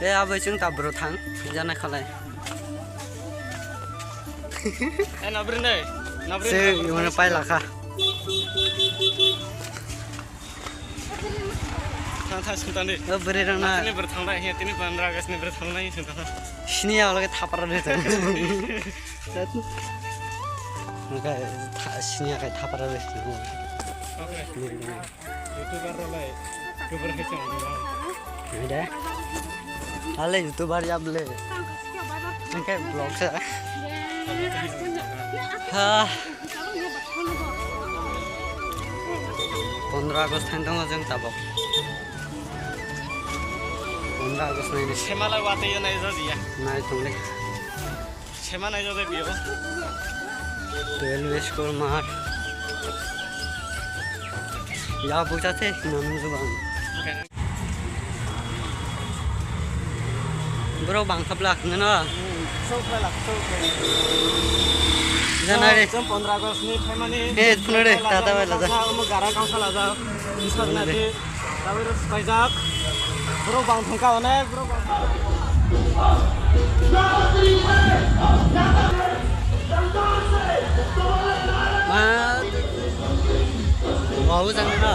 बे आबै जों दाब्रो थां जानाय खालाय ए नाब्रै नै से इवने पाइ लाखा थां सुनतानि बोरै रोंना तिनि बर थांनाय हे तिनि 15 आगस्ट नि बर थांनाय सुनता स्निया लगे थापारा रेत नका स्निया काय थापारा रेत यूट्यूबर रलाय गोबर हेचो हैदा हाले यूट्यूबर याबले नका ब्लॉग से हाँ 15 आगस्ट थांदों जों ताबाव 15 आगस्ट नायनो सेमालाय वातै नाय जादिया नाय तुमले सेमा नाय जादे बियो रेलवे स्कूल मार या बुझाथे नाम जुबान ब्रो बांखाब्ला न सौख्ला लाख जाना रे 15 आगस्ट नि थाइमानि ए फुनरे दादा वाला जा म गारा गांसा लाजा इसकना दे दाबेर स्पाइजाक ब्रो बां थंका अने ब्रो वाउ जाने ना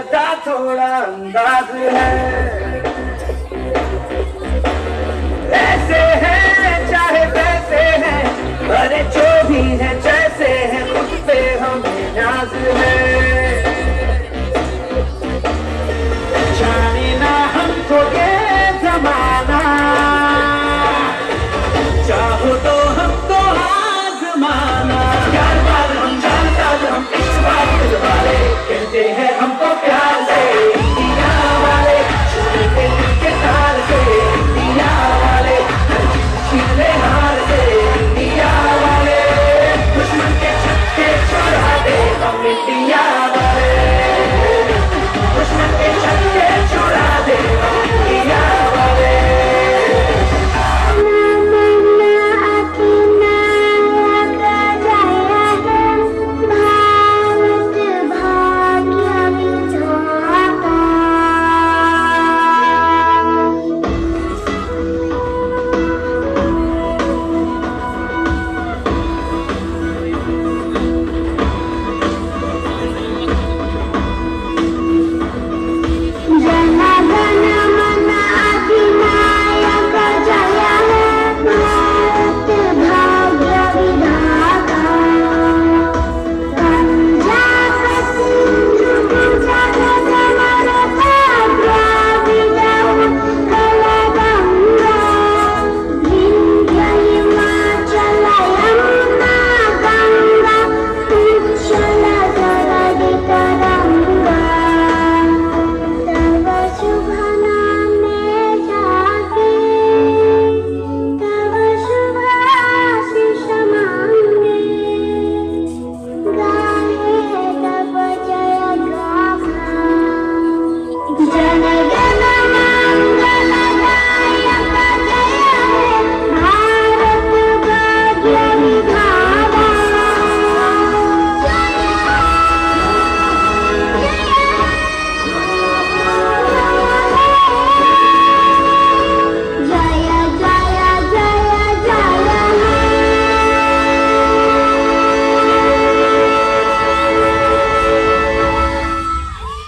का थोड़ा अंदाज है, ऐसे है